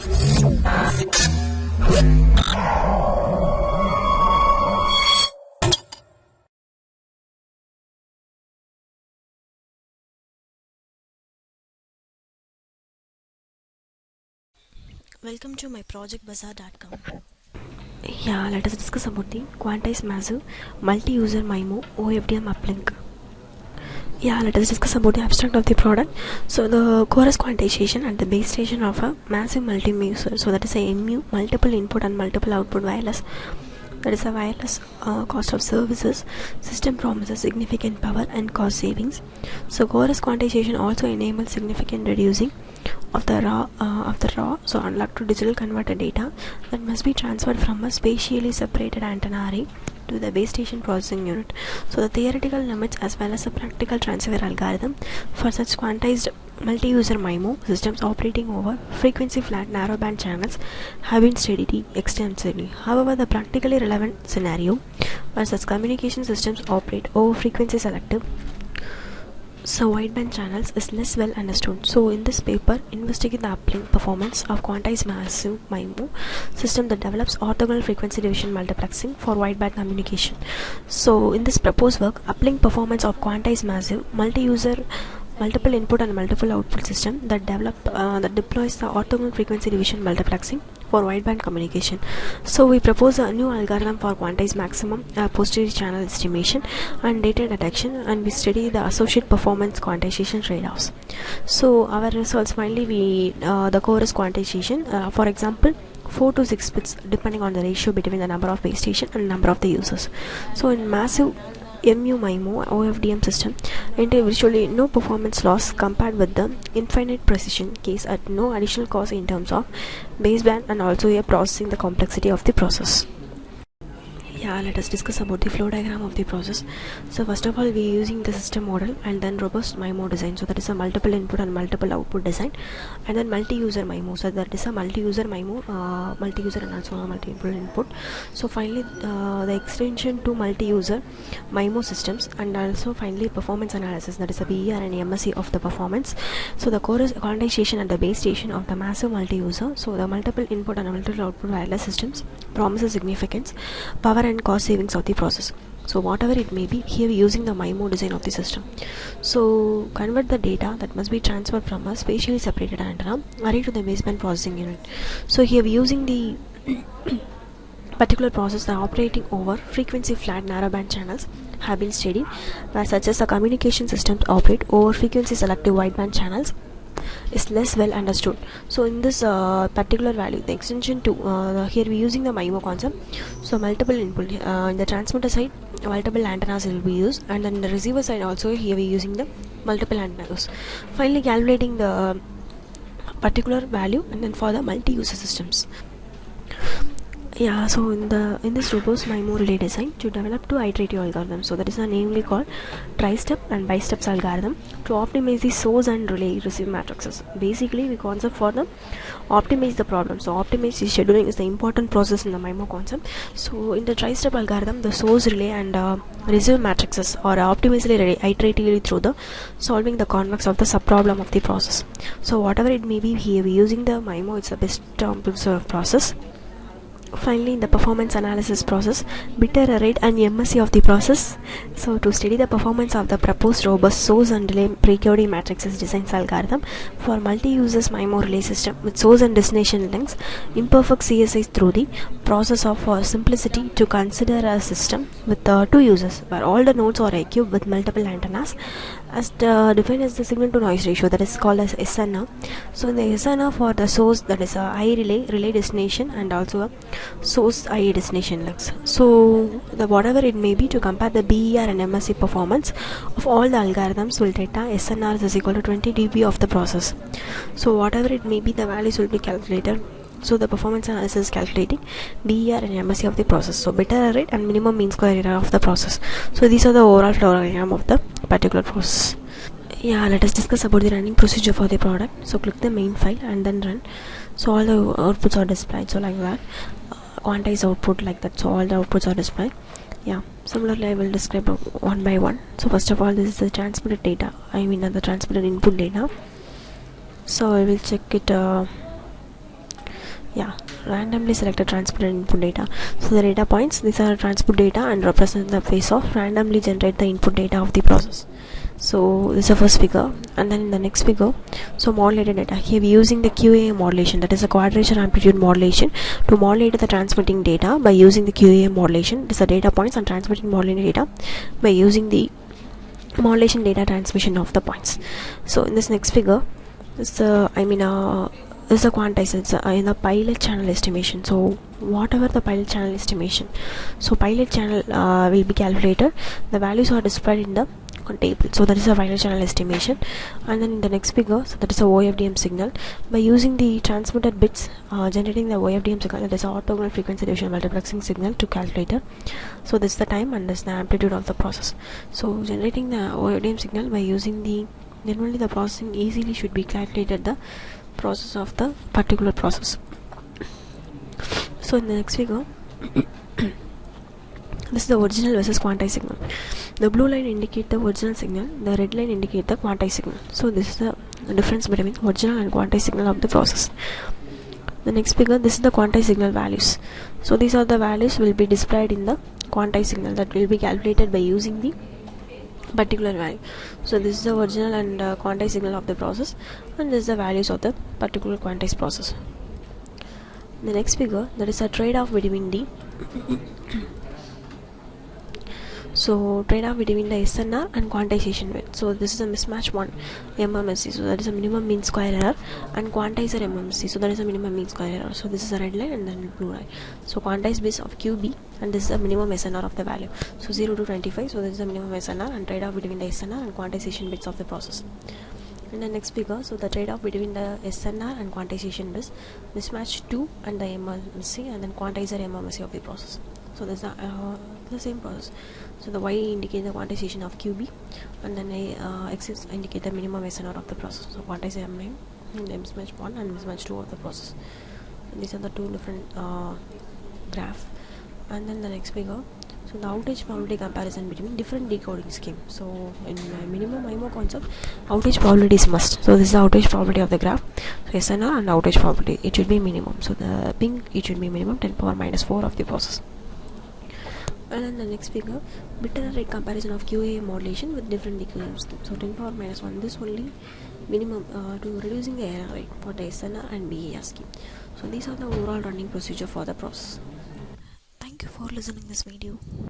Welcome to my projectbazaar.com. Yeah, let us discuss about the quantized massive multi-user MIMO-OFDM uplink. Yeah, let us discuss about the abstract of the product. So the core is quantization at the base station of a massive multi-user. So that is a MU, multiple input and multiple output wireless. That is a wireless cost of services. System promises significant power and cost savings. So chorus quantization also enables significant reducing of the raw, so analog to digital converter data that must be transferred from a spatially separated antenna array to the base station processing unit. So the theoretical limits as well as the practical transfer algorithm for such quantized multi-user MIMO systems operating over frequency flat narrowband channels have been studied extensively. However, the practically relevant scenario where such communication systems operate over frequency selective wideband channels is less well understood. So in this paper, investigate the uplink performance of quantized massive MIMO system that develops orthogonal frequency division multiplexing for wideband communication. So in this proposed work, uplink performance of quantized massive multi-user multiple input and multiple output system that deploys the orthogonal frequency division multiplexing for wideband communication. So we propose a new algorithm for quantized maximum posterior channel estimation and data detection, and we study the associated performance quantization trade-offs. So our results, finally we the core is quantization, for example 4 to 6 bits depending on the ratio between the number of base station and number of the users. So in massive MU-MIMO-OFDM system, virtually no performance loss compared with the infinite precision case at no additional cost in terms of baseband and also processing the complexity of the process. Yeah, let us discuss about the flow diagram of the process. So first of all, we are using the system model and then robust MIMO design. So that is a multiple input and multiple output design, and then multi-user MIMO. So that is a multi-user MIMO, multi-user and also a multi-input input. So finally, the extension to multi-user MIMO systems, and also finally performance analysis. That is a BER and MSE of the performance. So the core is quantization at the base station of the massive multi-user. So the multiple input and multiple output wireless systems promises significance, power and cost savings of the process. So whatever it may be, here we are using the MIMO design of the system. So convert the data that must be transferred from a spatially separated antenna array to the baseband processing unit. So here we are using the particular process that operating over frequency flat narrowband channels have been studied, where such as the communication systems operate over frequency selective wideband channels is less well understood. So in this particular value, the extension to here we are using the MIMO concept. So multiple input in the transmitter side, multiple antennas will be used, and then the receiver side also here we are using the multiple antennas. Finally calculating the particular value and then for the multi-user systems. Yeah, so in this robust MIMO relay design to develop two iterative algorithms. So that is namely called tri-step and bi-steps algorithm to optimize the source and relay receive matrices. Basically, we concept for the optimize the problem. So optimize the scheduling is the important process in the MIMO concept. So in the tri-step algorithm, the source relay and receive matrices are optimized iteratively through the solving the convex of the subproblem of the process. So whatever it may be, here we using the MIMO, it's the best process. Finally, in the performance analysis process, bit error rate and MSE of the process. So to study the performance of the proposed robust source and relay precoding matrices designs algorithm for multi-users MIMO relay system with source and destination links, imperfect CSI through the process of simplicity to consider a system with two users where all the nodes are equipped with multiple antennas as defined as the signal to noise ratio, that is called as SNR. So the SNR for the source, that is I relay destination, and also a source IA destination links. So the whatever it may be, to compare the BER and MSE performance of all the algorithms will data SNR is equal to 20 dB of the process. So whatever it may be, the values will be calculated. So the performance analysis is calculating BER and MSE of the process, so bit error rate and minimum mean square error of the process. So these are the overall flow diagram of the particular process. Yeah, let us discuss about the running procedure for the product. So click the main file and then run. So all the outputs are displayed, so like that. Quantize output like that, so all the outputs are displayed. Yeah, similarly I will describe one by one. So first of all, this is the transmitted data, the transmitted input data. So I will check it yeah, randomly selected transmitted input data. So the data points, these are transput data and represent the phase of randomly generate the input data of the process. So this is the first figure, and then in the next figure, so modulated data. Here we using the QAM modulation, that is a quadrature amplitude modulation, to modulate the transmitting data by using the QAM modulation. This is the data points and transmitting modulated data by using the modulation data transmission of the points. So in this next figure, is the is the quantized, it's in the pilot channel estimation. So whatever the pilot channel estimation, so pilot channel will be calculated, the values are displayed in the table. So that is a pilot channel estimation. And then in the next figure, so that is a OFDM signal. By using the transmitted bits, generating the OFDM signal, that is orthogonal frequency division multiplexing signal to calculator. So this is the time and this is the amplitude of the process. So generating the OFDM signal by using the, then only the processing easily should be calculated the process of the particular process. So in the next figure, this is the original versus quantized signal. The blue line indicate the original signal, the red line indicate the quantized signal. So this is the difference between original and quantized signal of the process. The next figure, this is the quantized signal values. So these are the values will be displayed in the quantized signal that will be calculated by using the particular value. So this is the original and quantized signal of the process, and this is the values of the particular quantized process. The next figure, that is a trade-off between the so trade-off between the SNR and quantization weight. So this is a mismatch 1 MMSC, so that is a minimum mean square error, and quantizer MMSC, so that is a minimum mean square error. So this is a red line and then blue line. So quantized base of QB, and this is a minimum SNR of the value. So 0 to 25, so this is the minimum SNR, and trade-off between the SNR and quantization bits of the process. In the next figure, so the trade-off between the SNR and quantization bits, mismatch 2 and the MMSC, and then quantizer MMSC of the process. So this is the same process. So the Y indicate the quantization of QB, and then X indicate the minimum SNR of the process. So quantizer M9, mismatch 1 and mismatch 2 of the process. And these are the two different graph. And then the next figure, so the outage probability comparison between different decoding scheme. So in MU-MIMO concept, outage probability is must. So this is the outage probability of the graph. So SNR and outage probability, it should be minimum. So the ping, it should be minimum 10 power minus 4 of the process. And then the next figure, bit error rate comparison of QA modulation with different decoding schemes. So 10 power minus 1, this only minimum to reducing the error rate for the SNR and BER scheme. So these are the overall running procedure for the process. Thank you for listening this video.